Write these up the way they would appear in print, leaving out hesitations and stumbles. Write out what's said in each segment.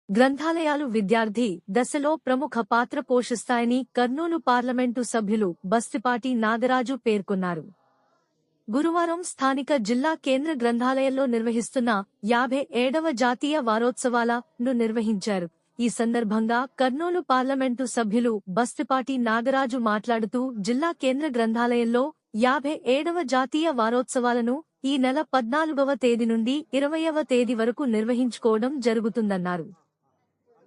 గ్రంథాలయాలు విద్యార్థి దశలో ప్రముఖ పాత్ర పోషిస్తాయని కర్నూలు పార్లమెంటు సభ్యులు బస్తిపాటి నాగరాజు పేర్కొన్నారు. గురువారం స్థానిక జిల్లా కేంద్ర గ్రంథాలయంలో నిర్వహిస్తున్న 57వ జాతీయ వారోత్సవాలను నిర్వహించారు. ఈ సందర్భంగా కర్నూలు పార్లమెంటు సభ్యులు బస్తిపాటి నాగరాజు మాట్లాడుతూ జిల్లా కేంద్ర గ్రంథాలయంలో 57వ జాతీయ వారోత్సవాలను ఈ నెల 14వ తేదీ నుండి 20వ తేదీ వరకు నిర్వహించుకోవడం జరుగుతుందన్నారు.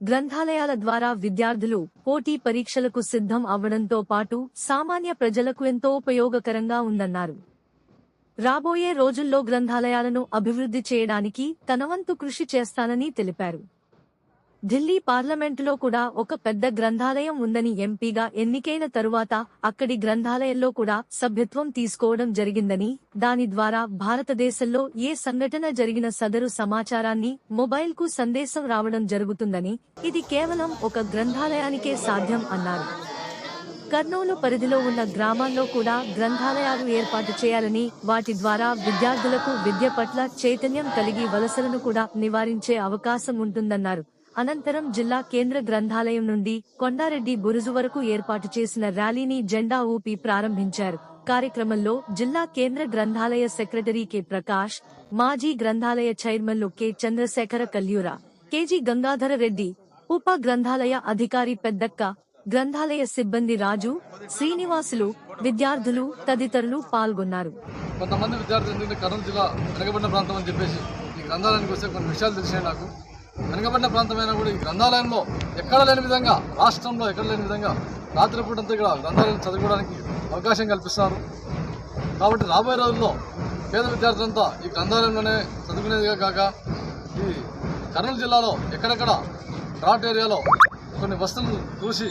గ్రంథాలయాల ద్వారా విద్యార్థులు పోటీ పరీక్షలకు సిద్ధం అవ్వడంతో పాటు సామాన్య ప్రజలకు ఎంతో ఉపయోగకరంగా ఉందన్నారు. రాబోయే రోజుల్లో గ్రంథాలయాలను అభివృద్ధి చేయడానికి తనవంతు కృషి చేస్తానని తెలిపారు. ఢిల్లీ పార్లమెంటులో కూడా ఒక పెద్ద గ్రంథాలయం ఉందని ఎంపీగా ఎన్నికైన తరువాత అక్కడి గ్రంథాలయంలో కూడా సభ్యత్వం తీసుకోవడం జరిగిందని, దాని ద్వారా భారతదేశంలో ఏ సంఘటన జరిగిన సదరు సమాచారాన్ని మొబైల్కు సందేశం రావడం జరుగుతుందని, ఇది కేవలం ఒక గ్రంథాలయానికే సాధ్యం అన్నారు. కర్నూలు పరిధిలో ఉన్న గ్రామాల్లో కూడా గ్రంథాలయాలు ఏర్పాటు చేయాలని, వాటి ద్వారా విద్యార్థులకు విద్య పట్ల చైతన్యం కలిగి వలసలను కూడా నివారించే అవకాశం ఉంటుందన్నారు. అనంతరం జిల్లా కేంద్ర గ్రంథాలయం నుండి కొండారెడ్డి బురుజు వరకు ఏర్పాటు చేసిన ర్యాలీని జెండా ఊపి ప్రారంభించారు. కార్యక్రమంలో జిల్లా కేంద్ర గ్రంథాలయ సెక్రటరీ కె ప్రకాష్, మాజీ గ్రంథాలయ చైర్మన్లు కె చంద్రశేఖర కల్యూరా, కెజి గంగాధర రెడ్డి, ఉప గ్రంథాలయ అధికారి పెద్దక్క, గ్రంథాలయ సిబ్బంది రాజు, శ్రీనివాసులు, విద్యార్థులు తదితరులు పాల్గొన్నారు. కొంతమంది విద్యార్థులు కర్నూలు జిల్లా వెనుకబడిన ప్రాంతం అని చెప్పేసి ఈ గ్రంథాలయానికి వస్తే కొన్ని విషయాలు తెలిసినాయి. నాకు వెనుకబడిన ప్రాంతమైనా కూడా ఈ గ్రంథాలయంలో ఎక్కడ లేని విధంగా, రాష్ట్రంలో ఎక్కడ లేని విధంగా రాత్రిపూటంతా ఇక్కడ గ్రంథాలయం చదువుకోవడానికి అవకాశం కల్పిస్తారు. కాబట్టి రాబోయే రోజుల్లో పేద విద్యార్థులంతా ఈ గ్రంథాలయంలోనే చదువుకునేదిగా కాక ఈ కర్నూలు జిల్లాలో ఎక్కడెక్కడ డ్రాట్ ఏరియాలో కొన్ని వస్తువులు చూసి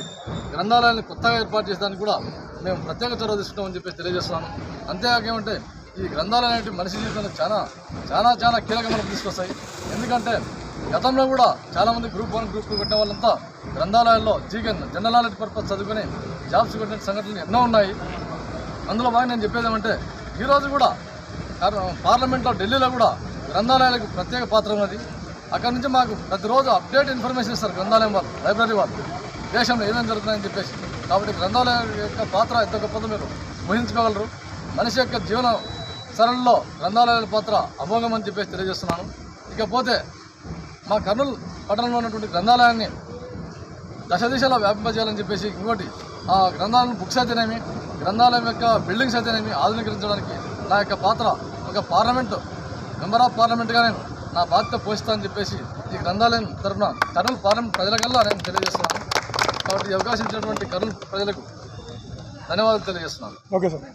గ్రంథాలయాన్ని కొత్తగా ఏర్పాటు చేసేదానికి కూడా మేము ప్రత్యేక చొరవ తీసుకుంటామని చెప్పేసి తెలియజేస్తున్నాను. అంతేకాక ఏమంటే ఈ గ్రంథాలయం అనేవి మనిషి జీవితంలో చాలా చాలా చాలా కీలకమైన తీసుకొస్తాయి. ఎందుకంటే గతంలో కూడా చాలామంది గ్రూప్ 1, గ్రూప్ 2 కొట్టిన వాళ్ళంతా గ్రంథాలయాల్లో జనరల్ నాలెడ్జ్ పర్పస్ చదువుకొని జాబ్స్ కొట్టిన సంఘటనలు ఎన్నో ఉన్నాయి. అందులో బాగా నేను చెప్పేది ఏమంటే ఈరోజు కూడా పార్లమెంట్లో ఢిల్లీలో కూడా గ్రంథాలయాలకు ప్రత్యేక పాత్ర ఉన్నది. అక్కడ నుంచి మాకు ప్రతిరోజు అప్డేట్ ఇన్ఫర్మేషన్ ఇస్తారు గ్రంథాలయం వాళ్ళు, లైబ్రరీ వాళ్ళు, దేశంలో ఏమేమి జరుగుతున్నాయని చెప్పేసి. కాబట్టి గ్రంథాలయం యొక్క పాత్ర ఎంత గొప్పదో మీరు ఊహించుకోగలరు. మనిషి యొక్క జీవన సరళిలో గ్రంథాలయాల పాత్ర అమోఘం అని చెప్పేసి తెలియజేస్తున్నాను. ఇకపోతే మా కర్నూలు పట్టణంలో ఉన్నటువంటి గ్రంథాలయాన్ని దశ దిశలో వ్యాపింపజేయాలని చెప్పేసి, ఇంకోటి ఆ గ్రంథాలయం బుక్స్ అయితేనేమి, గ్రంథాలయం యొక్క బిల్డింగ్స్ అయితేనేమి ఆధునీకరించడానికి నా యొక్క పాత్ర ఒక మెంబర్ ఆఫ్ పార్లమెంట్గా నేను నా బాధ్యత పోషిస్తానని చెప్పేసి ఈ గ్రంథాలయం తరఫున కర్నూలు పార్లమెంట్ ప్రజలకల్లా నేను తెలియజేస్తున్నాను. కాబట్టి ఈ అవకాశం ఇచ్చినటువంటి కర్నూలు ప్రజలకు ధన్యవాదాలు తెలియజేస్తున్నాను. Okay sir.